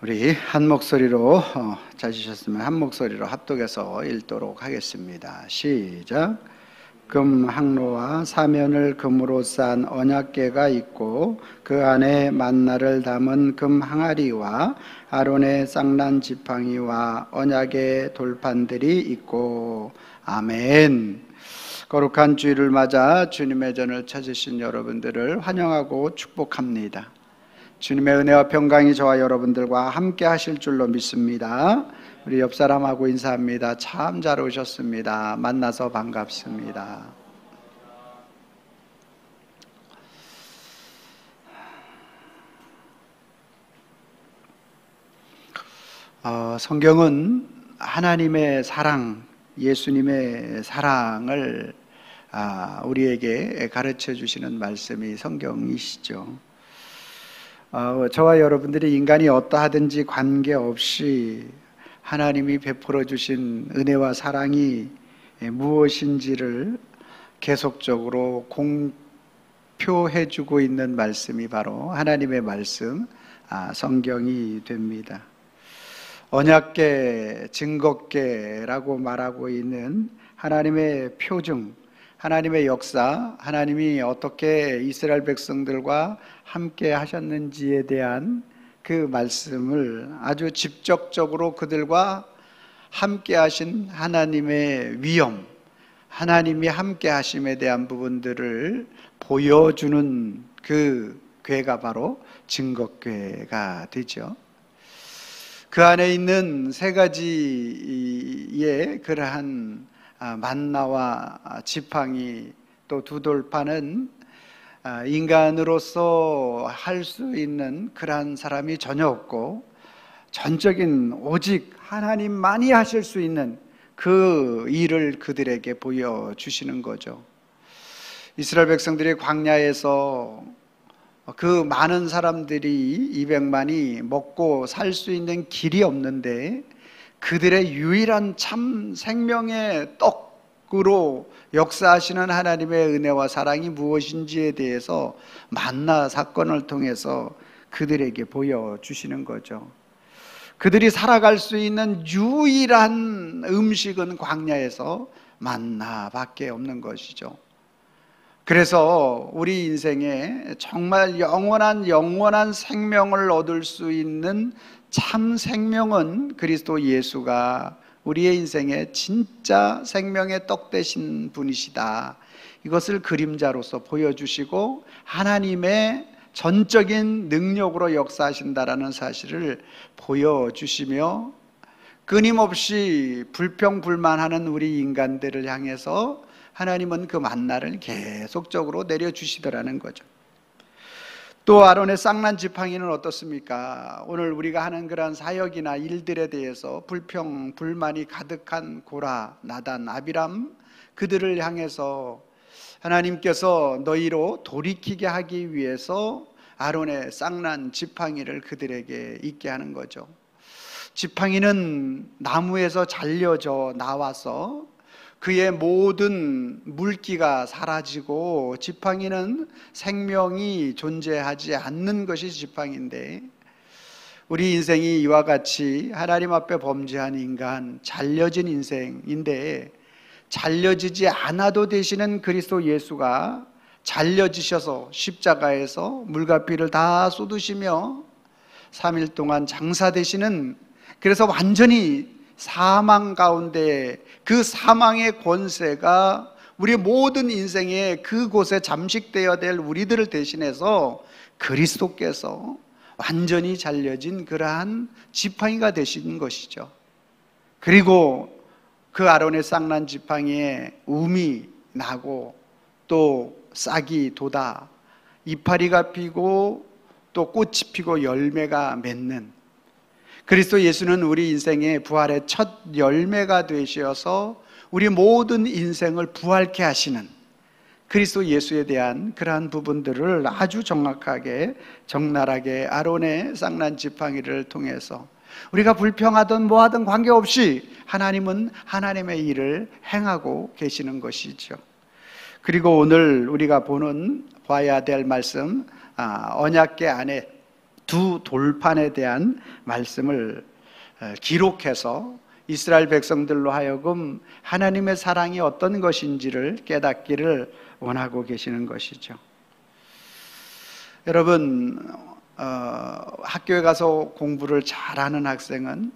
우리 한 목소리로 찾으셨으면 한 목소리로 합독해서 읽도록 하겠습니다. 시작. 금 항로와 사면을 금으로 싼 언약궤가 있고 그 안에 만나를 담은 금 항아리와 아론의 쌍난 지팡이와 언약의 돌판들이 있고. 아멘. 거룩한 주일을 맞아 주님의 전을 찾으신 여러분들을 환영하고 축복합니다. 주님의 은혜와 평강이 저와 여러분들과 함께 하실 줄로 믿습니다. 우리 옆 사람하고 인사합니다. 참 잘 오셨습니다. 만나서 반갑습니다. 성경은 하나님의 사랑, 예수님의 사랑을 우리에게 가르쳐 주시는 말씀이 성경이시죠. 저와 여러분들이 인간이 어떠하든지 관계없이 하나님이 베풀어 주신 은혜와 사랑이 무엇인지를 계속적으로 공표해 주고 있는 말씀이 바로 하나님의 말씀, 성경이 됩니다. 언약궤, 증거궤라고 말하고 있는 하나님의 표징, 하나님의 역사, 하나님이 어떻게 이스라엘 백성들과 함께 하셨는지에 대한 그 말씀을 아주 직접적으로 그들과 함께 하신 하나님의 위엄, 하나님이 함께 하심에 대한 부분들을 보여주는 그 궤가 바로 증거궤가 되죠. 그 안에 있는 세 가지의 그러한 만나와 지팡이 또 두 돌판은 인간으로서 할 수 있는 그러한 사람이 전혀 없고 전적인 오직 하나님만이 하실 수 있는 그 일을 그들에게 보여주시는 거죠. 이스라엘 백성들이 광야에서 그 많은 사람들이 200만이 먹고 살 수 있는 길이 없는데 그들의 유일한 참 생명의 떡으로 역사하시는 하나님의 은혜와 사랑이 무엇인지에 대해서 만나 사건을 통해서 그들에게 보여주시는 거죠. 그들이 살아갈 수 있는 유일한 음식은 광야에서 만나밖에 없는 것이죠. 그래서 우리 인생에 정말 영원한 생명을 얻을 수 있는 참 생명은 그리스도 예수가 우리의 인생에 진짜 생명의 떡 되신 분이시다. 이것을 그림자로서 보여주시고 하나님의 전적인 능력으로 역사하신다라는 사실을 보여주시며 끊임없이 불평불만하는 우리 인간들을 향해서 하나님은 그 만나를 계속적으로 내려주시더라는 거죠. 또 아론의 쌍난 지팡이는 어떻습니까? 오늘 우리가 하는 그러한 사역이나 일들에 대해서 불평, 불만이 가득한 고라, 나단, 아비람 그들을 향해서 하나님께서 너희로 돌이키게 하기 위해서 아론의 쌍난 지팡이를 그들에게 있게 하는 거죠. 지팡이는 나무에서 잘려져 나와서 그의 모든 물기가 사라지고 지팡이는 생명이 존재하지 않는 것이 지팡이인데 우리 인생이 이와 같이 하나님 앞에 범죄한 인간, 잘려진 인생인데 잘려지지 않아도 되시는 그리스도 예수가 잘려지셔서 십자가에서 물과 피를 다 쏟으시며 3일 동안 장사되시는, 그래서 완전히 사망 가운데 그 사망의 권세가 우리 모든 인생에 그곳에 잠식되어야 될 우리들을 대신해서 그리스도께서 완전히 잘려진 그러한 지팡이가 되신 것이죠. 그리고 그 아론의 쌍난 지팡이에 움이 나고 또 싹이 돋아 이파리가 피고 또 꽃이 피고 열매가 맺는 그리스도 예수는 우리 인생의 부활의 첫 열매가 되셔서 우리 모든 인생을 부활케 하시는 그리스도 예수에 대한 그러한 부분들을 아주 정확하게 적나라하게 아론의 쌍난 지팡이를 통해서 우리가 불평하든 뭐하든 관계없이 하나님은 하나님의 일을 행하고 계시는 것이죠. 그리고 오늘 우리가 봐야 될 말씀, 언약궤 안에 두 돌판에 대한 말씀을 기록해서 이스라엘 백성들로 하여금 하나님의 사랑이 어떤 것인지를 깨닫기를 원하고 계시는 것이죠. 여러분, 학교에 가서 공부를 잘하는 학생은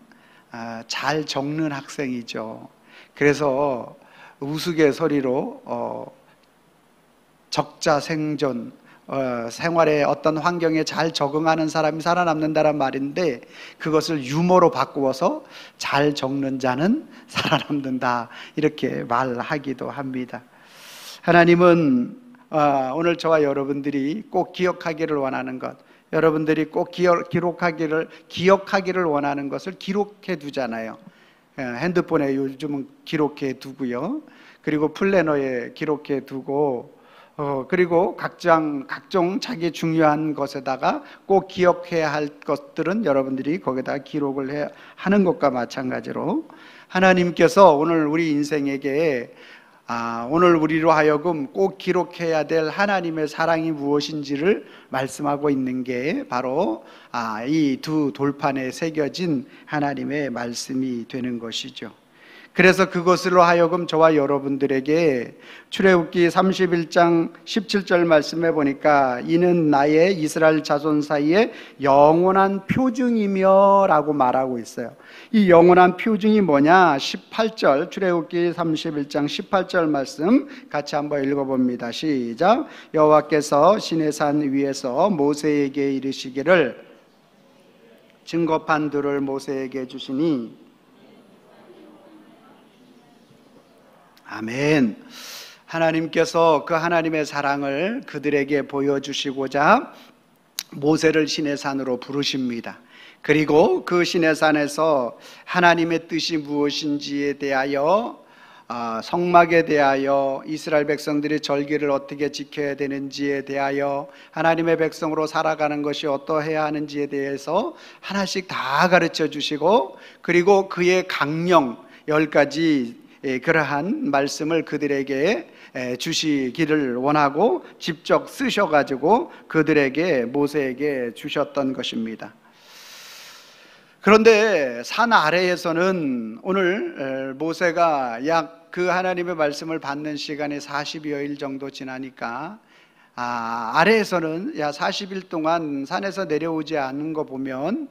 잘 적는 학생이죠. 그래서 우스갯소리로 적자생존, 생활의 어떤 환경에 잘 적응하는 사람이 살아남는다는 말인데, 그것을 유머로 바꾸어서 잘 적는 자는 살아남는다, 이렇게 말하기도 합니다. 하나님은 오늘 저와 여러분들이 꼭 기억하기를 원하는 것, 여러분들이 꼭 기억하기를 원하는 것을 기록해 두잖아요. 핸드폰에 요즘은 기록해 두고요, 그리고 플래너에 기록해 두고, 그리고 각종 자기 중요한 것에다가 꼭 기억해야 할 것들은 여러분들이 거기다 기록을 하는 것과 마찬가지로, 하나님께서 오늘 우리 인생에게 오늘 우리로 하여금 꼭 기록해야 될 하나님의 사랑이 무엇인지를 말씀하고 있는 게 바로 이 두 돌판에 새겨진 하나님의 말씀이 되는 것이죠. 그래서 그것으로 하여금 저와 여러분들에게 출애굽기 31장 17절 말씀해 보니까, 이는 나의 이스라엘 자손 사이에 영원한 표징이며 라고 말하고 있어요. 이 영원한 표징이 뭐냐? 18절, 출애굽기 31장 18절 말씀 같이 한번 읽어봅니다. 시작. 여호와께서 시내산 위에서 모세에게 이르시기를, 증거판 둘을 모세에게 주시니. 아멘. 하나님께서 그 하나님의 사랑을 그들에게 보여주시고자 모세를 시내산으로 부르십니다. 그리고 그 시내산에서 하나님의 뜻이 무엇인지에 대하여, 성막에 대하여, 이스라엘 백성들이 절기를 어떻게 지켜야 되는지에 대하여, 하나님의 백성으로 살아가는 것이 어떠해야 하는지에 대해서 하나씩 다 가르쳐 주시고, 그리고 그의 강령 10가지 그러한 말씀을 그들에게 주시기를 원하고 직접 쓰셔가지고 그들에게, 모세에게 주셨던 것입니다. 그런데 산 아래에서는 오늘 모세가 약 그 하나님의 말씀을 받는 시간이 40여일 정도 지나니까 아래에서는 약 40일 동안 산에서 내려오지 않은 거 보면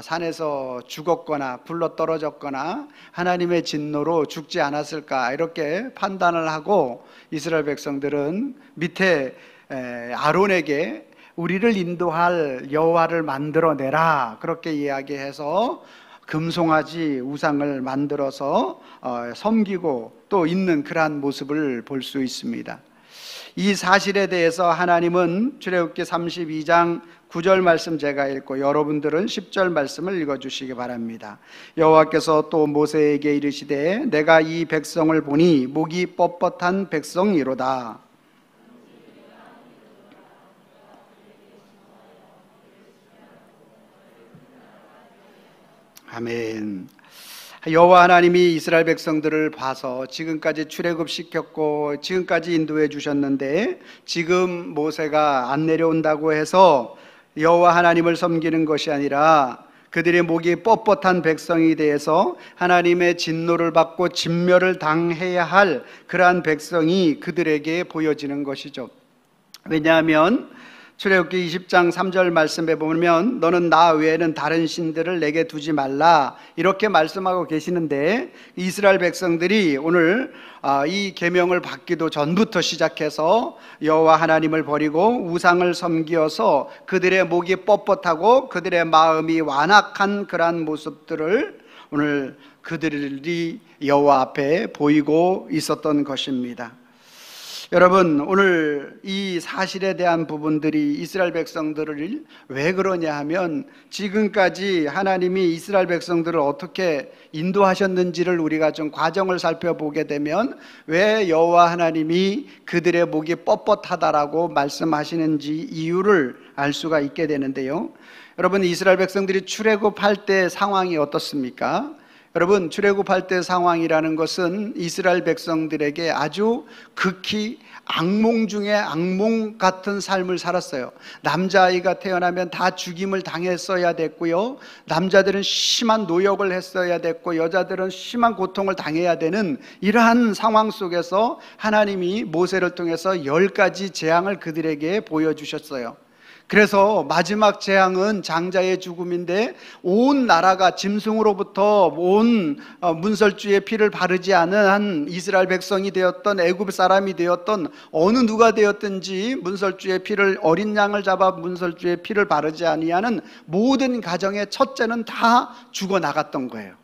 산에서 죽었거나 굴러 떨어졌거나 하나님의 진노로 죽지 않았을까, 이렇게 판단을 하고 이스라엘 백성들은 밑에 아론에게 우리를 인도할 여호와를 만들어내라, 그렇게 이야기해서 금송아지 우상을 만들어서 섬기고 또 있는 그러한 모습을 볼 수 있습니다. 이 사실에 대해서 하나님은 출애굽기 32장 9절 말씀 제가 읽고 여러분들은 10절 말씀을 읽어주시기 바랍니다. 여호와께서 또 모세에게 이르시되, 내가 이 백성을 보니 목이 뻣뻣한 백성이로다. 아멘. 여호와 하나님이 이스라엘 백성들을 봐서 지금까지 출애굽시켰고 지금까지 인도해 주셨는데, 지금 모세가 안 내려온다고 해서 여호와 하나님을 섬기는 것이 아니라 그들의 목이 뻣뻣한 백성이 대해서 하나님의 진노를 받고 진멸을 당해야 할 그러한 백성이 그들에게 보여지는 것이죠. 왜냐하면 출애굽기 20장 3절 말씀에 보면, 너는 나 외에는 다른 신들을 내게 두지 말라, 이렇게 말씀하고 계시는데, 이스라엘 백성들이 오늘 이 계명을 받기도 전부터 시작해서 여호와 하나님을 버리고 우상을 섬기어서 그들의 목이 뻣뻣하고 그들의 마음이 완악한 그러한 모습들을 오늘 그들이 여호와 앞에 보이고 있었던 것입니다. 여러분, 오늘 이 사실에 대한 부분들이 이스라엘 백성들을 왜 그러냐 하면, 지금까지 하나님이 이스라엘 백성들을 어떻게 인도하셨는지를 우리가 좀 과정을 살펴보게 되면 왜 여호와 하나님이 그들의 목이 뻣뻣하다라고 말씀하시는지 이유를 알 수가 있게 되는데요. 여러분, 이스라엘 백성들이 출애굽할 때 상황이 어떻습니까? 여러분, 출애굽할 때 상황이라는 것은 이스라엘 백성들에게 아주 극히 악몽 중에 악몽 같은 삶을 살았어요. 남자아이가 태어나면 다 죽임을 당했어야 됐고요, 남자들은 심한 노역을 했어야 됐고 여자들은 심한 고통을 당해야 되는 이러한 상황 속에서 하나님이 모세를 통해서 10가지 재앙을 그들에게 보여주셨어요. 그래서 마지막 재앙은 장자의 죽음인데, 온 나라가 짐승으로부터 온 문설주의 피를 바르지 않은 한 이스라엘 백성이 되었던 애굽 사람이 되었던 어느 누가 되었든지 문설주의 피를, 어린 양을 잡아 문설주의 피를 바르지 아니하는 모든 가정의 첫째는 다 죽어나갔던 거예요.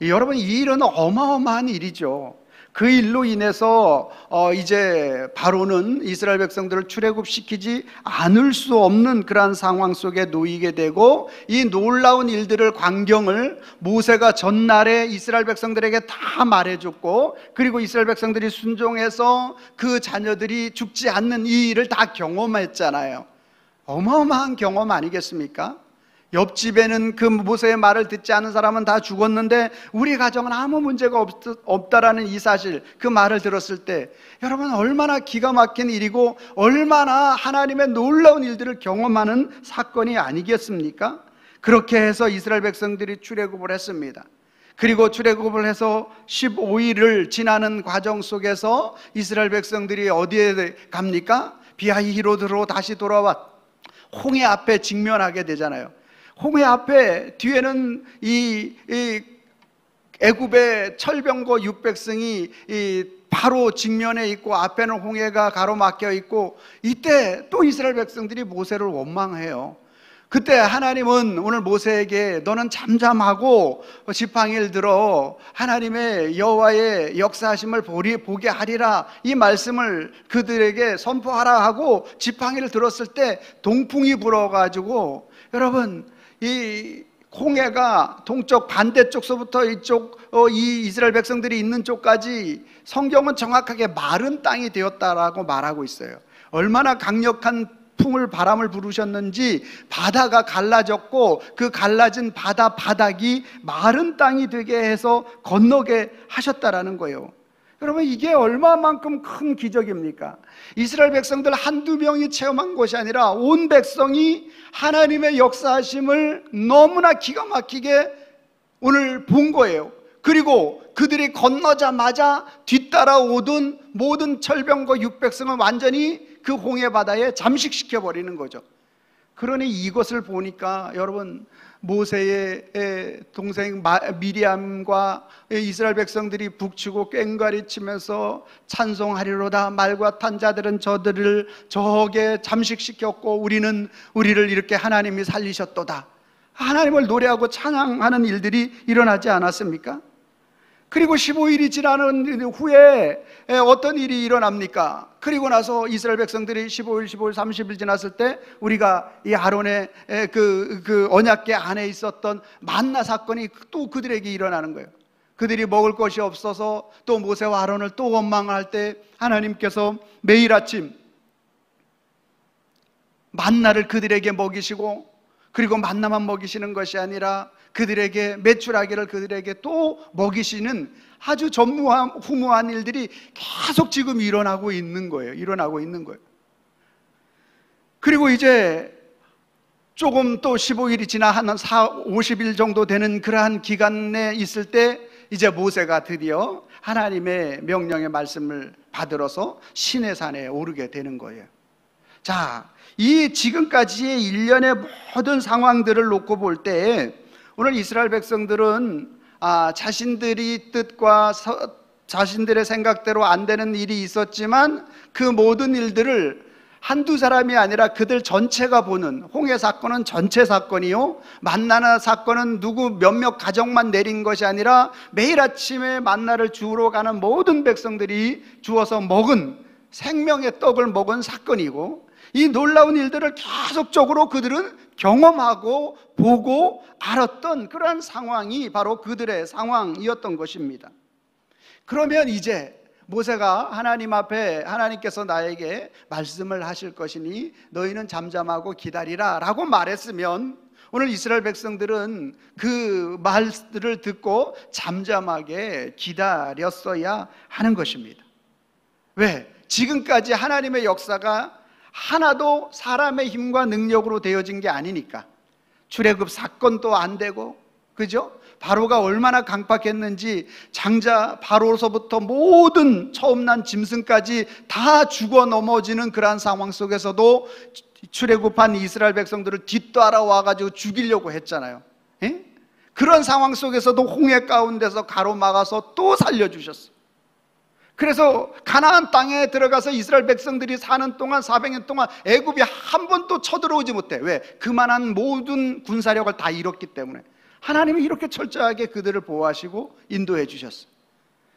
여러분, 이 일은 어마어마한 일이죠. 그 일로 인해서 이제 바로는 이스라엘 백성들을 출애굽시키지 않을 수 없는 그러한 상황 속에 놓이게 되고, 이 놀라운 일들을, 광경을 모세가 전날에 이스라엘 백성들에게 다 말해줬고, 그리고 이스라엘 백성들이 순종해서 그 자녀들이 죽지 않는 이 일을 다 경험했잖아요. 어마어마한 경험 아니겠습니까? 옆집에는 그 모세의 말을 듣지 않은 사람은 다 죽었는데 우리 가정은 아무 문제가 없다라는 이 사실, 그 말을 들었을 때 여러분, 얼마나 기가 막힌 일이고 얼마나 하나님의 놀라운 일들을 경험하는 사건이 아니겠습니까? 그렇게 해서 이스라엘 백성들이 출애굽을 했습니다. 그리고 출애굽을 해서 15일을 지나는 과정 속에서 이스라엘 백성들이 어디에 갑니까? 비하히로드로 다시 돌아와 홍해 앞에 직면하게 되잖아요. 홍해 앞에 뒤에는 이 애굽의 철병거 600승이 바로 직면에 있고, 앞에는 홍해가 가로막혀 있고, 이때 또 이스라엘 백성들이 모세를 원망해요. 그때 하나님은 오늘 모세에게 너는 잠잠하고 지팡이를 들어 하나님의 여호와의 역사하심을 보게 하리라, 이 말씀을 그들에게 선포하라 하고 지팡이를 들었을 때 동풍이 불어가지고, 여러분, 이 홍해가 동쪽 반대쪽서부터 이쪽 이 이스라엘 백성들이 있는 쪽까지 성경은 정확하게 마른 땅이 되었다라고 말하고 있어요. 얼마나 강력한 풍을, 바람을 부르셨는지 바다가 갈라졌고, 그 갈라진 바닥이 마른 땅이 되게 해서 건너게 하셨다라는 거예요. 여러분, 이게 얼마만큼 큰 기적입니까? 이스라엘 백성들 한두 명이 체험한 것이 아니라 온 백성이 하나님의 역사하심을 너무나 기가 막히게 오늘 본 거예요. 그리고 그들이 건너자마자 뒤따라오던 모든 철병거 600승을 완전히 그 홍해 바다에 잠식시켜 버리는 거죠. 그러니 이것을 보니까 여러분, 모세의 동생 미리암과 이스라엘 백성들이 북치고 꽹과리 치면서 찬송하리로다, 말과 탄 자들은 저들을 저게 잠식시켰고 우리를 이렇게 하나님이 살리셨도다, 하나님을 노래하고 찬양하는 일들이 일어나지 않았습니까? 그리고 15일이 지나는 후에 어떤 일이 일어납니까? 그리고 나서 이스라엘 백성들이 15일, 30일 지났을 때 우리가 이 아론의 그 언약궤 안에 있었던 만나 사건이 또 그들에게 일어나는 거예요. 그들이 먹을 것이 없어서 또 모세와 아론을 또 원망할 때 하나님께서 매일 아침 만나를 그들에게 먹이시고, 그리고 만나만 먹이시는 것이 아니라 그들에게 메추라기를 그들에게 또 먹이시는 아주 후무한 일들이 계속 지금 일어나고 있는 거예요. 그리고 이제 조금 또 15일이 지나 한 50일 정도 되는 그러한 기간에 있을 때 이제 모세가 드디어 하나님의 명령의 말씀을 받들어서 시내산에 오르게 되는 거예요. 자, 이 지금까지의 일련의 모든 상황들을 놓고 볼 때 오늘 이스라엘 백성들은 자신들이 뜻과 자신들의 생각대로 안 되는 일이 있었지만 그 모든 일들을 한두 사람이 아니라 그들 전체가 보는, 홍해 사건은 전체 사건이요, 만나나 사건은 누구 몇몇 가정만 내린 것이 아니라 매일 아침에 만나를 주우러 가는 모든 백성들이 주워서 먹은, 생명의 떡을 먹은 사건이고, 이 놀라운 일들을 계속적으로 그들은 경험하고 보고 알았던 그러한 상황이 바로 그들의 상황이었던 것입니다. 그러면 이제 모세가 하나님 앞에, 하나님께서 나에게 말씀을 하실 것이니 너희는 잠잠하고 기다리라 라고 말했으면 오늘 이스라엘 백성들은 그 말들을 듣고 잠잠하게 기다렸어야 하는 것입니다. 왜? 지금까지 하나님의 역사가 하나도 사람의 힘과 능력으로 되어진 게 아니니까. 출애굽 사건도 안 되고, 그죠? 바로가 얼마나 강팍했는지 장자 바로로서부터 모든 처음 난 짐승까지 다 죽어 넘어지는 그러한 상황 속에서도 출애굽한 이스라엘 백성들을 뒤따라와 가지고 죽이려고 했잖아요. 예? 그런 상황 속에서도 홍해 가운데서 가로막아서 또 살려주셨어요. 그래서 가나안 땅에 들어가서 이스라엘 백성들이 사는 동안 400년 동안 애굽이 한 번도 쳐들어오지 못해. 왜? 그만한 모든 군사력을 다 잃었기 때문에. 하나님이 이렇게 철저하게 그들을 보호하시고 인도해 주셨어요.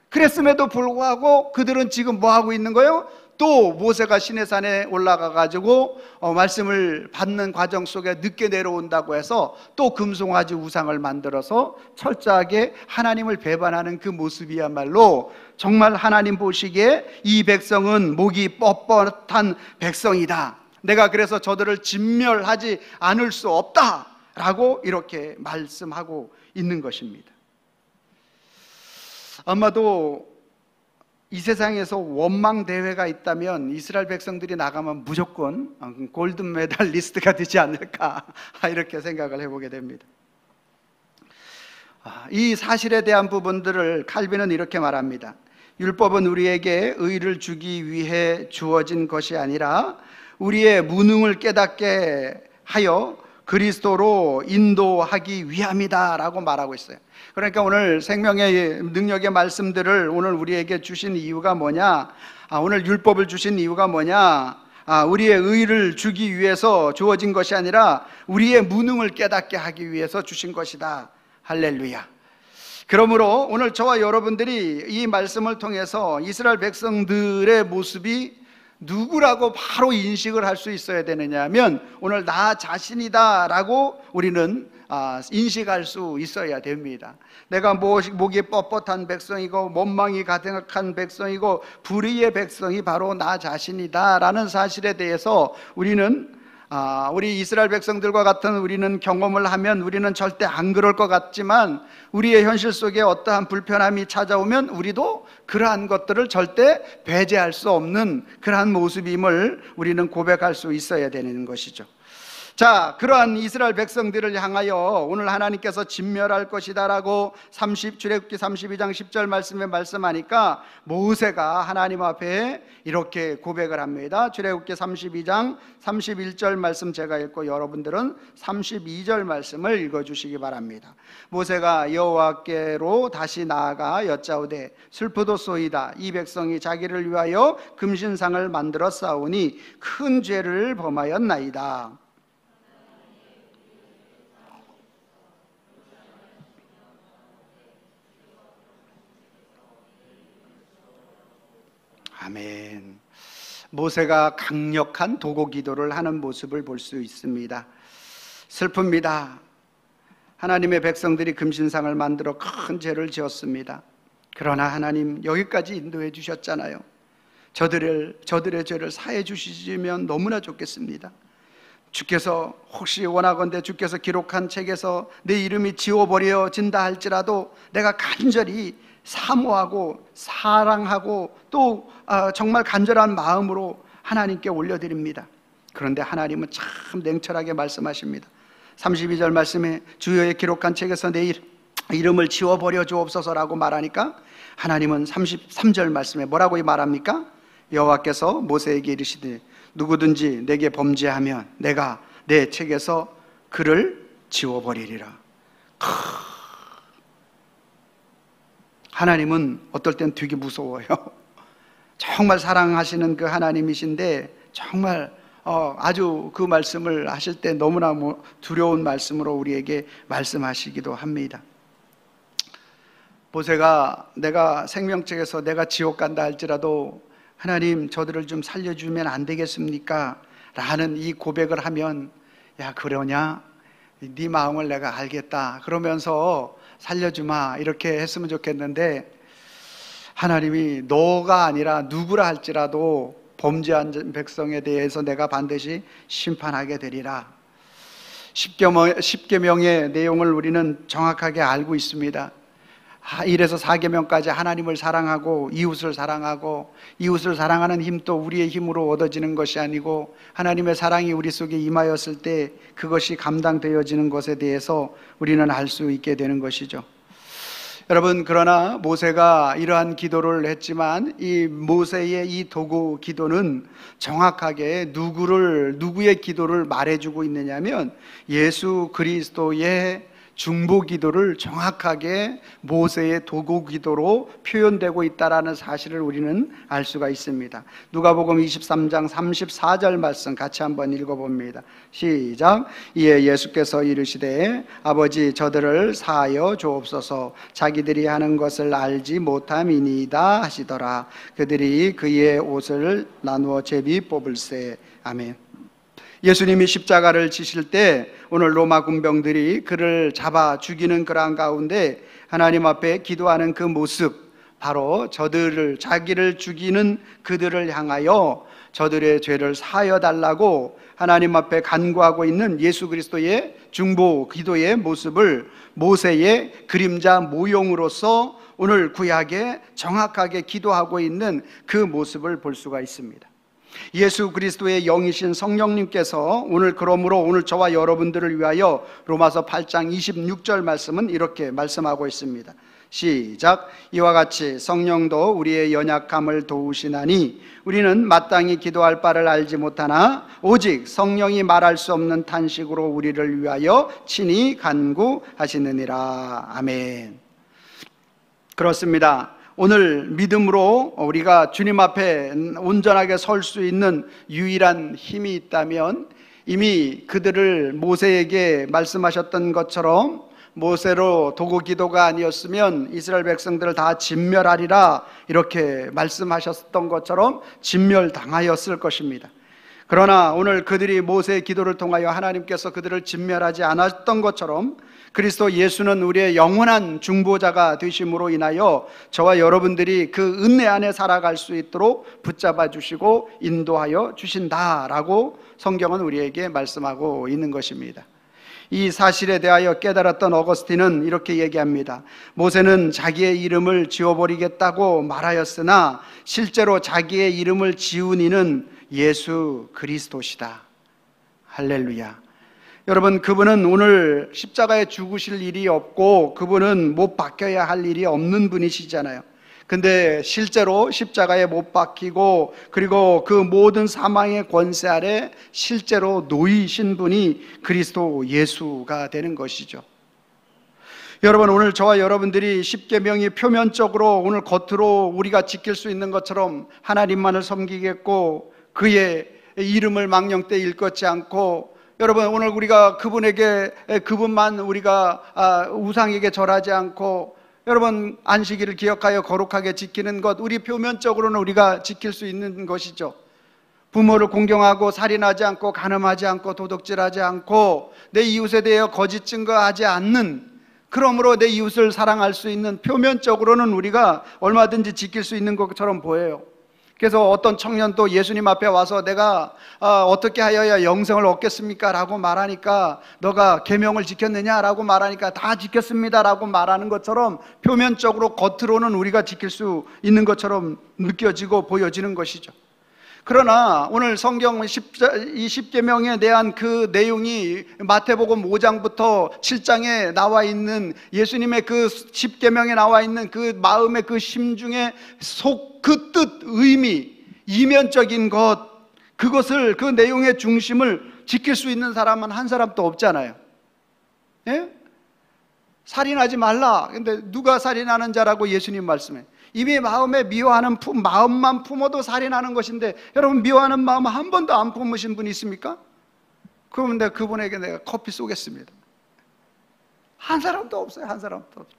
그랬음에도 불구하고 그들은 지금 뭐 하고 있는 거예요? 또 모세가 시내산에 올라가 가지고 말씀을 받는 과정 속에 늦게 내려온다고 해서 또 금송아지 우상을 만들어서 철저하게 하나님을 배반하는 그 모습이야말로 정말 하나님 보시기에 이 백성은 목이 뻣뻣한 백성이다. 내가 그래서 저들을 진멸하지 않을 수 없다라고 이렇게 말씀하고 있는 것입니다. 아마도 이 세상에서 원망 대회가 있다면 이스라엘 백성들이 나가면 무조건 골든 메달 리스트가 되지 않을까 이렇게 생각을 해보게 됩니다. 이 사실에 대한 부분들을 칼빈은 이렇게 말합니다. 율법은 우리에게 의를 주기 위해 주어진 것이 아니라 우리의 무능을 깨닫게 하여 그리스도로 인도하기 위함이다 라고 말하고 있어요. 그러니까 오늘 생명의 능력의 말씀들을 오늘 우리에게 주신 이유가 뭐냐? 오늘 율법을 주신 이유가 뭐냐? 우리의 의를 주기 위해서 주어진 것이 아니라 우리의 무능을 깨닫게 하기 위해서 주신 것이다. 할렐루야. 그러므로 오늘 저와 여러분들이 이 말씀을 통해서 이스라엘 백성들의 모습이 누구라고 바로 인식을 할 수 있어야 되느냐 하면 오늘 나 자신이다 라고 우리는 인식할 수 있어야 됩니다. 내가 목이 뻣뻣한 백성이고 원망이 가득한 백성이고 불의의 백성이 바로 나 자신이다 라는 사실에 대해서 우리 이스라엘 백성들과 같은 우리는 경험을 하면 우리는 절대 안 그럴 것 같지만 우리의 현실 속에 어떠한 불편함이 찾아오면 우리도 그러한 것들을 절대 배제할 수 없는 그러한 모습임을 우리는 고백할 수 있어야 되는 것이죠. 자, 그러한 이스라엘 백성들을 향하여 오늘 하나님께서 진멸할 것이다 라고 출애굽기 32장 10절 말씀에 말씀하니까 모세가 하나님 앞에 이렇게 고백을 합니다. 출애굽기 32장 31절 말씀 제가 읽고 여러분들은 32절 말씀을 읽어주시기 바랍니다. 모세가 여호와께로 다시 나아가 여짜오되 슬프도소이다. 이 백성이 자기를 위하여 금신상을 만들어 싸우니 큰 죄를 범하였나이다. 아멘. 모세가 강력한 도고 기도를 하는 모습을 볼 수 있습니다. 슬픕니다. 하나님의 백성들이 금신상을 만들어 큰 죄를 지었습니다. 그러나 하나님 여기까지 인도해 주셨잖아요. 저들의 죄를 사해 주시면 너무나 좋겠습니다. 주께서 혹시 원하건대 주께서 기록한 책에서 내 이름이 지워버려진다 할지라도 내가 간절히 사모하고 사랑하고 또 정말 간절한 마음으로 하나님께 올려드립니다. 그런데 하나님은 참 냉철하게 말씀하십니다. 32절 말씀에 주여의 기록한 책에서 내 이름을 지워버려 주옵소서라고 말하니까 하나님은 33절 말씀에 뭐라고 말합니까? 여호와께서 모세에게 이르시되 누구든지 내게 범죄하면 내가 내 책에서 그를 지워버리리라. 하나님은 어떨 땐 되게 무서워요. 정말 사랑하시는 그 하나님이신데 정말 아주 그 말씀을 하실 때 너무나 두려운 말씀으로 우리에게 말씀하시기도 합니다. 모세가 내가 생명책에서 내가 지옥 간다 할지라도 하나님 저들을 좀 살려주면 안 되겠습니까? 라는 이 고백을 하면 야 그러냐? 네 마음을 내가 알겠다 그러면서 살려주마 이렇게 했으면 좋겠는데 하나님이 너가 아니라 누구라 할지라도 범죄한 백성에 대해서 내가 반드시 심판하게 되리라. 십계명의 내용을 우리는 정확하게 알고 있습니다. 1에서 4계명까지 하나님을 사랑하고 이웃을 사랑하고, 이웃을 사랑하는 힘도 우리의 힘으로 얻어지는 것이 아니고 하나님의 사랑이 우리 속에 임하였을 때 그것이 감당되어지는 것에 대해서 우리는 알 수 있게 되는 것이죠. 여러분, 그러나 모세가 이러한 기도를 했지만 이 모세의 이 도구 기도는 정확하게 누구의 기도를 말해주고 있느냐면 예수 그리스도의 중보 기도를 정확하게 모세의 도구 기도로 표현되고 있다는 사실을 우리는 알 수가 있습니다. 누가복음 23장 34절 말씀 같이 한번 읽어봅니다. 시작. 이에 예수께서 이르시되 아버지 저들을 사하여 주옵소서, 자기들이 하는 것을 알지 못함이니이다 하시더라. 그들이 그의 옷을 나누어 제비 뽑을세. 아멘. 예수님이 십자가를 지실 때 오늘 로마 군병들이 그를 잡아 죽이는 그러한 가운데 하나님 앞에 기도하는 그 모습, 바로 자기를 죽이는 그들을 향하여 저들의 죄를 사하여 달라고 하나님 앞에 간구하고 있는 예수 그리스도의 중보 기도의 모습을 모세의 그림자 모형으로서 오늘 구약에 정확하게 기도하고 있는 그 모습을 볼 수가 있습니다. 예수 그리스도의 영이신 성령님께서 그러므로 오늘 저와 여러분들을 위하여 로마서 8장 26절 말씀은 이렇게 말씀하고 있습니다. 시작. 이와 같이 성령도 우리의 연약함을 도우시나니 우리는 마땅히 기도할 바를 알지 못하나 오직 성령이 말할 수 없는 탄식으로 우리를 위하여 친히 간구하시느니라. 아멘. 그렇습니다. 오늘 믿음으로 우리가 주님 앞에 온전하게 설 수 있는 유일한 힘이 있다면 이미 그들을 모세에게 말씀하셨던 것처럼 모세로 도구 기도가 아니었으면 이스라엘 백성들을 다 진멸하리라 이렇게 말씀하셨던 것처럼 진멸당하였을 것입니다. 그러나 오늘 그들이 모세의 기도를 통하여 하나님께서 그들을 진멸하지 않았던 것처럼 그리스도 예수는 우리의 영원한 중보자가 되심으로 인하여 저와 여러분들이 그 은혜 안에 살아갈 수 있도록 붙잡아 주시고 인도하여 주신다라고 성경은 우리에게 말씀하고 있는 것입니다. 이 사실에 대하여 깨달았던 어거스틴은 이렇게 얘기합니다. 모세는 자기의 이름을 지워버리겠다고 말하였으나 실제로 자기의 이름을 지은 이는 예수 그리스도시다. 할렐루야. 여러분, 그분은 오늘 십자가에 죽으실 일이 없고 그분은 못 박혀야 할 일이 없는 분이시잖아요. 근데 실제로 십자가에 못 박히고 그리고 그 모든 사망의 권세 아래 실제로 놓이신 분이 그리스도 예수가 되는 것이죠. 여러분, 오늘 저와 여러분들이 십계명이 표면적으로 오늘 겉으로 우리가 지킬 수 있는 것처럼 하나님만을 섬기겠고 그의 이름을 망령 때 일컫지 않고, 여러분 오늘 우리가 그분만 우리가 우상에게 절하지 않고, 여러분 안식일을 기억하여 거룩하게 지키는 것, 우리 표면적으로는 우리가 지킬 수 있는 것이죠. 부모를 공경하고 살인하지 않고 간음하지 않고 도둑질하지 않고 내 이웃에 대하여 거짓 증거하지 않는, 그러므로 내 이웃을 사랑할 수 있는, 표면적으로는 우리가 얼마든지 지킬 수 있는 것처럼 보여요. 그래서 어떤 청년도 예수님 앞에 와서 내가 어떻게 하여야 영생을 얻겠습니까? 라고 말하니까, 너가 계명을 지켰느냐? 라고 말하니까 다 지켰습니다 라고 말하는 것처럼 표면적으로 겉으로는 우리가 지킬 수 있는 것처럼 느껴지고 보여지는 것이죠. 그러나 오늘 성경 이 십계명에 대한 그 내용이 마태복음 5장부터 7장에 나와 있는 예수님의 그 십계명에 나와 있는 그 마음의 그 심중의 그 뜻, 의미, 이면적인 것, 그것을, 그 내용의 중심을 지킬 수 있는 사람은 한 사람도 없잖아요. 예? 살인하지 말라. 근데 누가 살인하는 자라고 예수님 말씀해. 이미 마음에 미워하는 마음만 품어도 살인하는 것인데, 여러분 미워하는 마음 한 번도 안 품으신 분이 있습니까? 그러면 내가 그분에게 내가 커피 쏘겠습니다. 한 사람도 없어요. 한 사람도 없어요.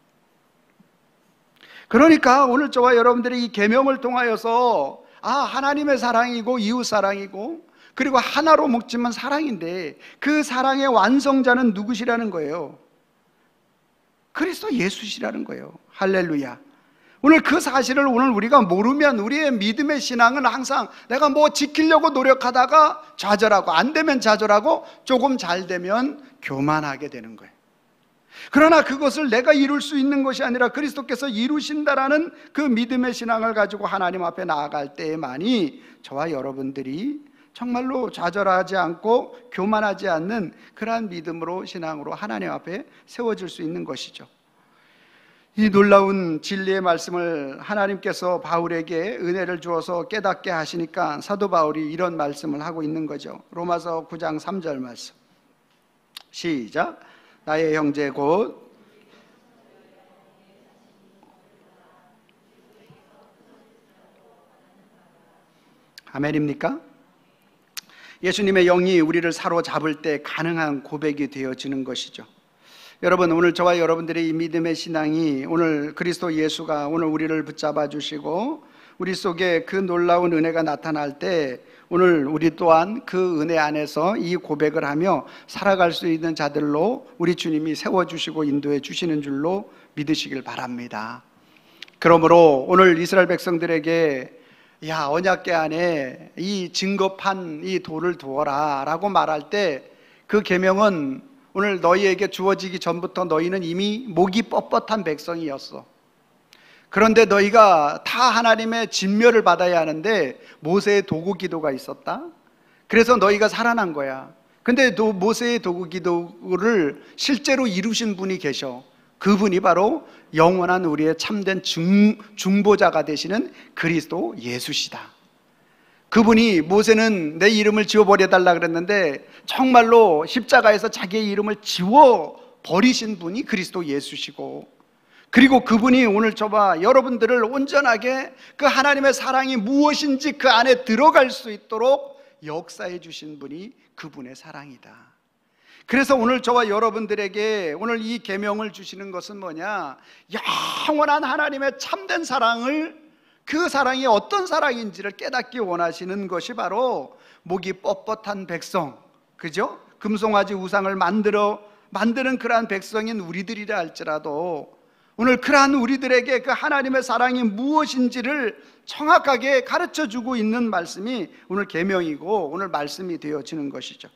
그러니까 오늘 저와 여러분들이 이 계명을 통하여서 하나님의 사랑이고 이웃 사랑이고 그리고 하나로 묵지만 사랑인데, 그 사랑의 완성자는 누구시라는 거예요? 그리스도 예수시라는 거예요. 할렐루야. 오늘 그 사실을 오늘 우리가 모르면 우리의 믿음의 신앙은 항상 내가 뭐 지키려고 노력하다가 좌절하고, 안 되면 좌절하고, 조금 잘 되면 교만하게 되는 거예요. 그러나 그것을 내가 이룰 수 있는 것이 아니라 그리스도께서 이루신다라는 그 믿음의 신앙을 가지고 하나님 앞에 나아갈 때에만이 저와 여러분들이 정말로 좌절하지 않고 교만하지 않는 그러한 믿음으로, 신앙으로 하나님 앞에 세워질 수 있는 것이죠. 이 놀라운 진리의 말씀을 하나님께서 바울에게 은혜를 주어서 깨닫게 하시니까 사도 바울이 이런 말씀을 하고 있는 거죠. 로마서 9장 3절 말씀, 시작. 나의 형제 곧 아멘입니까? 예수님의 영이 우리를 사로잡을 때 가능한 고백이 되어지는 것이죠. 여러분, 오늘 저와 여러분들의 이 믿음의 신앙이, 오늘 그리스도 예수가 오늘 우리를 붙잡아 주시고 우리 속에 그 놀라운 은혜가 나타날 때 오늘 우리 또한 그 은혜 안에서 이 고백을 하며 살아갈 수 있는 자들로 우리 주님이 세워주시고 인도해 주시는 줄로 믿으시길 바랍니다. 그러므로 오늘 이스라엘 백성들에게 야, 언약궤 안에 이 증거판 이 돌을 두어라 라고 말할 때 그 계명은 오늘 너희에게 주어지기 전부터 너희는 이미 목이 뻣뻣한 백성이었어. 그런데 너희가 다 하나님의 진멸을 받아야 하는데 모세의 도구 기도가 있었다. 그래서 너희가 살아난 거야. 근데 모세의 도구 기도를 실제로 이루신 분이 계셔. 그분이 바로 영원한 우리의 참된 중보자가 되시는 그리스도 예수시다. 그분이, 모세는 내 이름을 지워버려달라 그랬는데 정말로 십자가에서 자기의 이름을 지워버리신 분이 그리스도 예수시고, 그리고 그분이 오늘 저와 여러분들을 온전하게 그 하나님의 사랑이 무엇인지 그 안에 들어갈 수 있도록 역사해 주신 분이 그분의 사랑이다. 그래서 오늘 저와 여러분들에게 오늘 이 계명을 주시는 것은 뭐냐? 영원한 하나님의 참된 사랑을, 그 사랑이 어떤 사랑인지를 깨닫기 원하시는 것이 바로 목이 뻣뻣한 백성, 그죠? 금송아지 우상을 만드는 그러한 백성인 우리들이라 할지라도 오늘 그러한 우리들에게 그 하나님의 사랑이 무엇인지를 정확하게 가르쳐주고 있는 말씀이 오늘 계명이고 오늘 말씀이 되어지는 것이죠.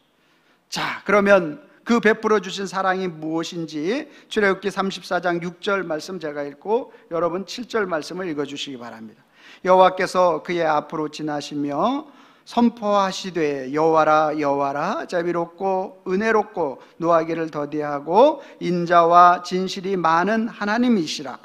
자, 그러면 그 베풀어 주신 사랑이 무엇인지 출애굽기 34장 6절 말씀 제가 읽고 여러분 7절 말씀을 읽어주시기 바랍니다. 여호와께서 그의 앞으로 지나시며 선포하시되 여호와라 여호와라 자비롭고 은혜롭고 노하기를 더디하고 인자와 진실이 많은 하나님이시라.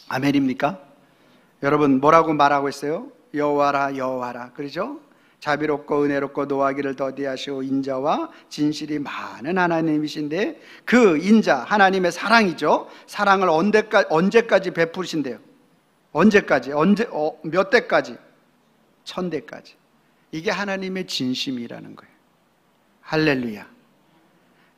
아멘입니까? 여러분, 뭐라고 말하고 있어요? 여호와라 여호와라, 그러죠? 자비롭고 은혜롭고 노하기를 더디하시고 인자와 진실이 많은 하나님이신데, 그 인자, 하나님의 사랑이죠. 사랑을 언제까지 베푸신대요? 언제까지? 몇 대까지? 1000대까지. 이게 하나님의 진심이라는 거예요. 할렐루야.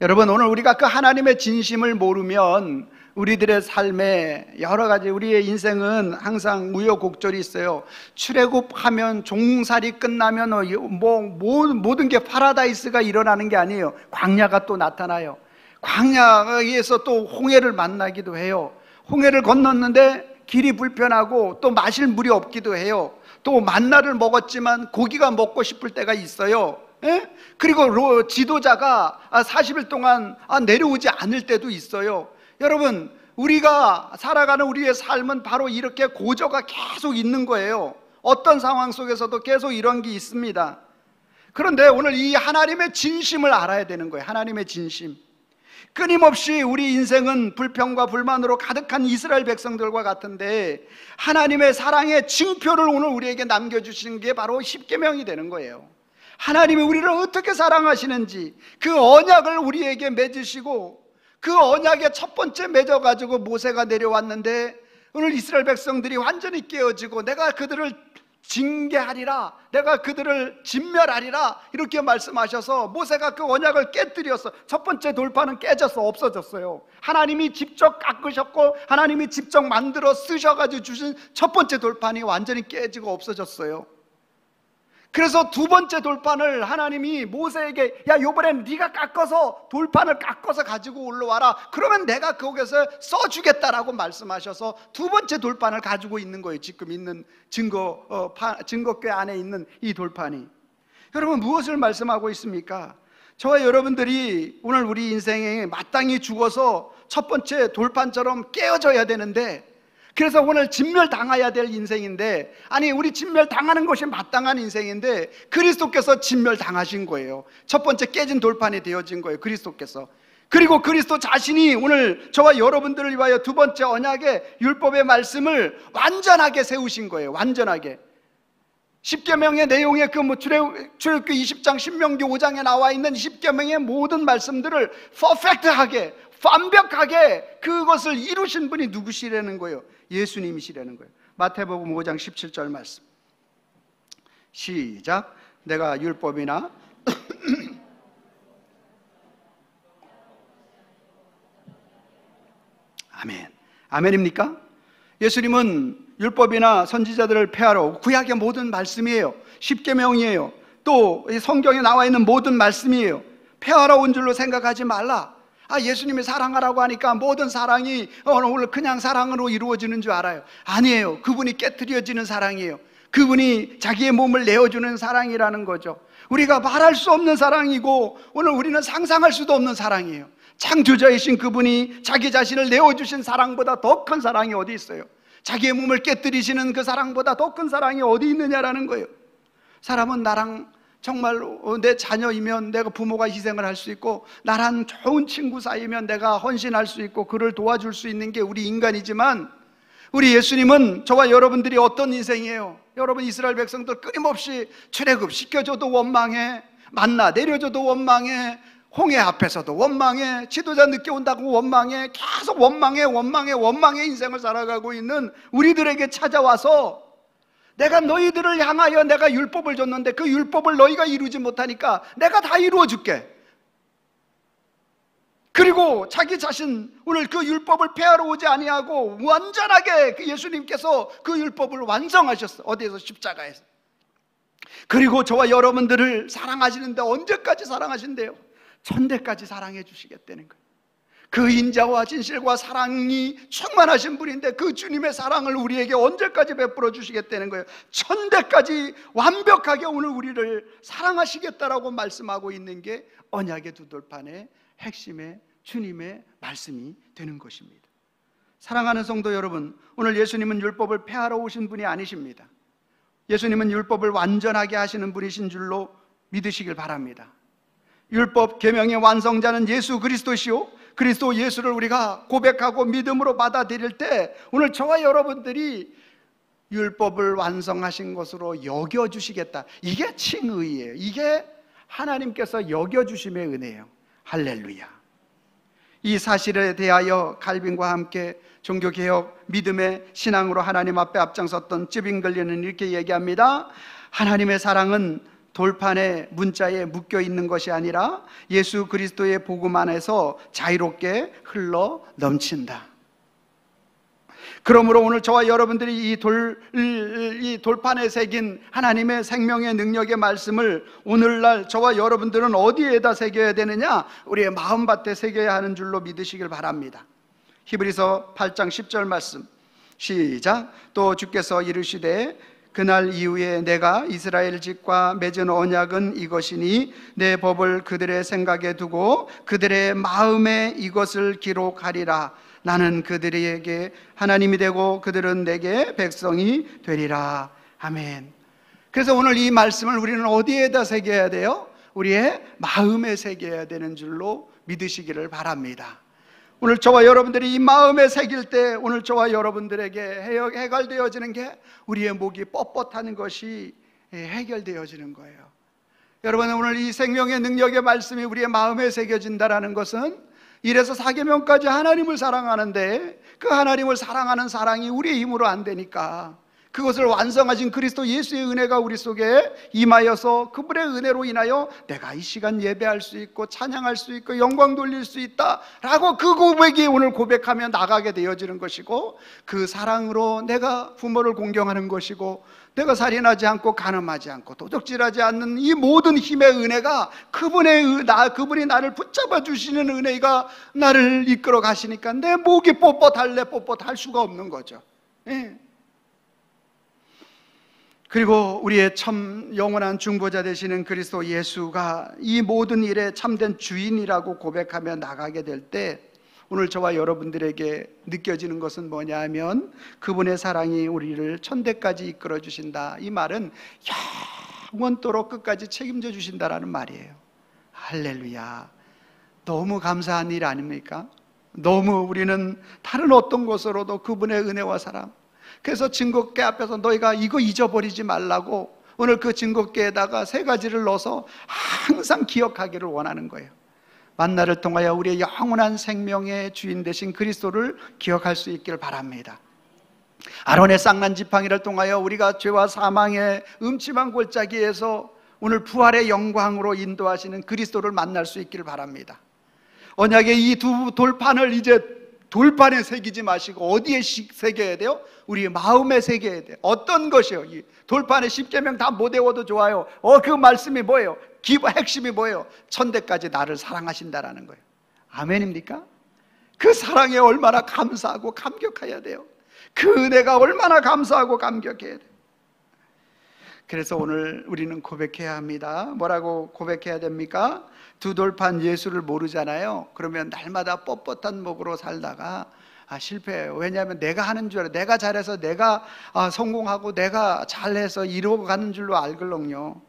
여러분, 오늘 우리가 그 하나님의 진심을 모르면 우리들의 삶에 여러 가지, 우리의 인생은 항상 우여곡절이 있어요. 출애굽하면, 종살이 끝나면 모든 게 파라다이스가 일어나는 게 아니에요. 광야가 또 나타나요. 광야에서 또 홍해를 만나기도 해요. 홍해를 건넜는데 길이 불편하고 또 마실 물이 없기도 해요. 또 만나를 먹었지만 고기가 먹고 싶을 때가 있어요. 그리고 지도자가 40일 동안 내려오지 않을 때도 있어요. 여러분, 우리가 살아가는 우리의 삶은 바로 이렇게 고저가 계속 있는 거예요. 어떤 상황 속에서도 계속 이런 게 있습니다. 그런데 오늘 이 하나님의 진심을 알아야 되는 거예요. 하나님의 진심. 끊임없이 우리 인생은 불평과 불만으로 가득한 이스라엘 백성들과 같은데 하나님의 사랑의 징표를 오늘 우리에게 남겨주시는 게 바로 십계명이 되는 거예요. 하나님이 우리를 어떻게 사랑하시는지 그 언약을 우리에게 맺으시고, 그 언약의 첫 번째 맺어가지고 모세가 내려왔는데 오늘 이스라엘 백성들이 완전히 깨어지고 내가 그들을 징계하리라, 내가 그들을 진멸하리라, 이렇게 말씀하셔서 모세가 그 언약을 깨뜨려서 첫 번째 돌파는 깨져서 없어졌어요. 하나님이 직접 깎으셨고 하나님이 직접 만들어 쓰셔가지고 주신 첫 번째 돌판이 완전히 깨지고 없어졌어요. 그래서 두 번째 돌판을 하나님이 모세에게, 야, 요번엔 네가 깎아서 돌판을 깎아서 가지고 올라와라, 그러면 내가 거기서 써주겠다라고 말씀하셔서 두 번째 돌판을 가지고 있는 거예요. 지금 있는 증거궤 안에 있는 이 돌판이. 여러분, 무엇을 말씀하고 있습니까? 저와 여러분들이 오늘 우리 인생에 마땅히 죽어서 첫 번째 돌판처럼 깨어져야 되는데, 그래서 오늘 진멸당해야 될 인생인데, 아니, 우리 진멸당하는 것이 마땅한 인생인데 그리스도께서 진멸당하신 거예요. 첫 번째 깨진 돌판이 되어진 거예요, 그리스도께서. 그리고 그리스도 자신이 오늘 저와 여러분들을 위하여 두 번째 언약의 율법의 말씀을 완전하게 세우신 거예요. 완전하게. 십계명의 내용의 출애굽기 20장, 신명기 5장에 나와 있는 십계명의 모든 말씀들을 퍼펙트하게, 완벽하게 그것을 이루신 분이 누구시라는 거예요? 예수님이시라는 거예요. 마태복음 5장 17절 말씀 시작. 내가 율법이나 아멘. 아멘입니까? 예수님은 율법이나 선지자들을 폐하러, 구약의 모든 말씀이에요. 십계명이에요. 또 성경에 나와 있는 모든 말씀이에요. 폐하러 온 줄로 생각하지 말라. 예수님이 사랑하라고 하니까 모든 사랑이 오늘 그냥 사랑으로 이루어지는 줄 알아요. 아니에요. 그분이 깨트려지는 사랑이에요. 그분이 자기의 몸을 내어주는 사랑이라는 거죠. 우리가 말할 수 없는 사랑이고 오늘 우리는 상상할 수도 없는 사랑이에요. 창조자이신 그분이 자기 자신을 내어주신 사랑보다 더 큰 사랑이 어디 있어요? 자기의 몸을 깨뜨리시는 그 사랑보다 더 큰 사랑이 어디 있느냐라는 거예요. 사람은 나랑 정말로 내 자녀이면 내가 부모가 희생을 할 수 있고, 나랑 좋은 친구 사이면 내가 헌신할 수 있고 그를 도와줄 수 있는 게 우리 인간이지만, 우리 예수님은 저와 여러분들이 어떤 인생이에요? 여러분, 이스라엘 백성들 끊임없이 출애굽 시켜줘도 원망해, 만나 내려줘도 원망해, 홍해 앞에서도 원망해, 지도자 늦게 온다고 원망해, 계속 원망의 인생을 살아가고 있는 우리들에게 찾아와서, 내가 너희들을 향하여 내가 율법을 줬는데 그 율법을 너희가 이루지 못하니까 내가 다 이루어 줄게. 그리고 자기 자신 오늘 그 율법을 폐하러 오지 아니하고 완전하게 그 예수님께서 그 율법을 완성하셨어. 어디에서? 십자가에서. 그리고 저와 여러분들을 사랑하시는데 언제까지 사랑하신대요? 천대까지 사랑해 주시겠다는 거예요. 그 인자와 진실과 사랑이 충만하신 분인데 그 주님의 사랑을 우리에게 언제까지 베풀어 주시겠다는 거예요? 천대까지 완벽하게 오늘 우리를 사랑하시겠다라고 말씀하고 있는 게 언약의 두 돌판의 핵심의 주님의 말씀이 되는 것입니다. 사랑하는 성도 여러분, 오늘 예수님은 율법을 폐하러 오신 분이 아니십니다. 예수님은 율법을 완전하게 하시는 분이신 줄로 믿으시길 바랍니다. 율법 계명의 완성자는 예수 그리스도시요, 그리스도 예수를 우리가 고백하고 믿음으로 받아들일 때 오늘 저와 여러분들이 율법을 완성하신 것으로 여겨주시겠다. 이게 칭의예요. 이게 하나님께서 여겨주심의 은혜예요. 할렐루야. 이 사실에 대하여 칼빈과 함께 종교개혁 믿음의 신앙으로 하나님 앞에 앞장섰던 쯔빙글리는 이렇게 얘기합니다. 하나님의 사랑은 돌판의 문자에 묶여 있는 것이 아니라 예수 그리스도의 복음 안에서 자유롭게 흘러 넘친다. 그러므로 오늘 저와 여러분들이 이 돌판에 새긴 하나님의 생명의 능력의 말씀을 오늘날 저와 여러분들은 어디에다 새겨야 되느냐? 우리의 마음밭에 새겨야 하는 줄로 믿으시길 바랍니다. 히브리서 8장 10절 말씀 시작. 또 주께서 이르시되 그날 이후에 내가 이스라엘 집과 맺은 언약은 이것이니 내 법을 그들의 생각에 두고 그들의 마음에 이것을 기록하리라. 나는 그들에게 하나님이 되고 그들은 내게 백성이 되리라. 아멘. 그래서 오늘 이 말씀을 우리는 어디에다 새겨야 돼요? 우리의 마음에 새겨야 되는 줄로 믿으시기를 바랍니다. 오늘 저와 여러분들이 이 마음에 새길 때 오늘 저와 여러분들에게 해결되어지는 게 우리의 목이 뻣뻣하는 것이 해결되어지는 거예요. 여러분, 오늘 이 생명의 능력의 말씀이 우리의 마음에 새겨진다는 것은 1에서 4계명까지 하나님을 사랑하는데 그 하나님을 사랑하는 사랑이 우리의 힘으로 안 되니까 그것을 완성하신 그리스도 예수의 은혜가 우리 속에 임하여서 그분의 은혜로 인하여 내가 이 시간 예배할 수 있고 찬양할 수 있고 영광 돌릴 수 있다라고 그 고백이 오늘 고백하며 나가게 되어지는 것이고, 그 사랑으로 내가 부모를 공경하는 것이고, 내가 살인하지 않고 간음하지 않고 도적질하지 않는 이 모든 힘의 은혜가 그분이 나를 붙잡아 주시는 은혜가 나를 이끌어 가시니까 내 목이 뻣뻣할 수가 없는 거죠. 예. 그리고 우리의 참 영원한 중보자 되시는 그리스도 예수가 이 모든 일에 참된 주인이라고 고백하며 나가게 될 때, 오늘 저와 여러분들에게 느껴지는 것은 뭐냐 하면, 그분의 사랑이 우리를 천대까지 이끌어 주신다. 이 말은 영원토록 끝까지 책임져 주신다라는 말이에요. 할렐루야. 너무 감사한 일 아닙니까? 너무 우리는 다른 어떤 것으로도 그분의 은혜와 사랑, 그래서 증거궤 앞에서 너희가 이거 잊어버리지 말라고 오늘 그 증거궤에다가 3가지를 넣어서 항상 기억하기를 원하는 거예요. 만나를 통하여 우리의 영원한 생명의 주인 되신 그리스도를 기억할 수 있기를 바랍니다. 아론의 쌍난 지팡이를 통하여 우리가 죄와 사망의 음침한 골짜기에서 오늘 부활의 영광으로 인도하시는 그리스도를 만날 수 있기를 바랍니다. 언약의 이 두 돌판을 이제 돌판에 새기지 마시고 어디에 새겨야 돼요? 우리 마음에 새겨야 돼요. 어떤 것이요? 이 돌판에 10계명 다 못 외워도 좋아요. 그 말씀이 뭐예요? 핵심이 뭐예요? 천대까지 나를 사랑하신다라는 거예요. 아멘입니까? 그 사랑에 얼마나 감사하고 감격해야 돼요. 그 은혜가 얼마나 감사하고 감격해야 돼요. 그래서 오늘 우리는 고백해야 합니다. 뭐라고 고백해야 됩니까? 두 돌판 예수를 모르잖아요. 그러면 날마다 뻣뻣한 목으로 살다가 실패해요. 왜냐하면 내가 하는 줄 알아요. 내가 잘해서 내가 성공하고 내가 잘해서 이루어 가는 줄로 알걸렁요.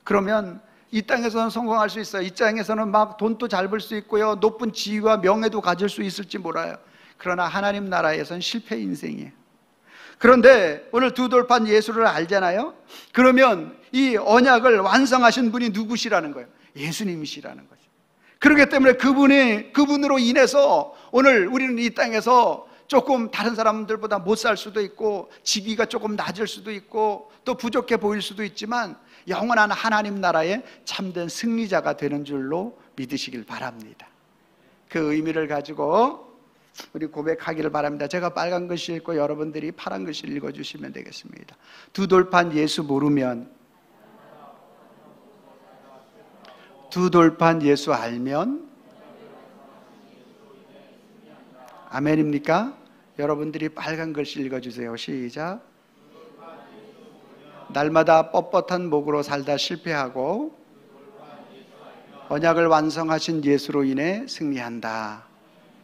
그러면 이 땅에서는 성공할 수 있어요. 이 땅에서는 막 돈도 잘 벌 수 있고요, 높은 지위와 명예도 가질 수 있을지 몰라요. 그러나 하나님 나라에서는 실패 인생이에요. 그런데 오늘 두 돌판 예수를 알잖아요. 그러면 이 언약을 완성하신 분이 누구시라는 거예요? 예수님이시라는 거죠. 그렇기 때문에 그분으로 인해서 오늘 우리는 이 땅에서 조금 다른 사람들보다 못 살 수도 있고, 지위가 조금 낮을 수도 있고, 또 부족해 보일 수도 있지만 영원한 하나님 나라의 참된 승리자가 되는 줄로 믿으시길 바랍니다. 그 의미를 가지고 우리 고백하기를 바랍니다. 제가 빨간 글씨 읽고 여러분들이 파란 글씨 읽어주시면 되겠습니다. 두 돌판 예수 모르면, 두 돌판 예수 알면, 아멘입니까? 여러분들이 빨간 글씨 읽어주세요. 시작. 날마다 뻣뻣한 목으로 살다 실패하고 언약을 완성하신 예수로 인해 승리한다.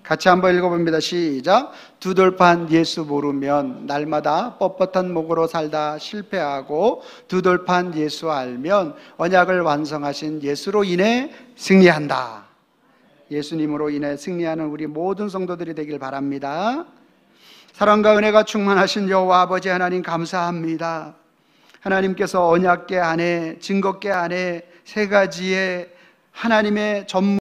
같이 한번 읽어봅니다. 시작. 두 돌판 예수 모르면 날마다 뻣뻣한 목으로 살다 실패하고 두 돌판 예수 알면 언약을 완성하신 예수로 인해 승리한다. 예수님으로 인해 승리하는 우리 모든 성도들이 되길 바랍니다. 사랑과 은혜가 충만하신 여호와 아버지 하나님 감사합니다. 하나님께서 언약궤 안에, 증거궤 안에 3가지의 하나님의 전문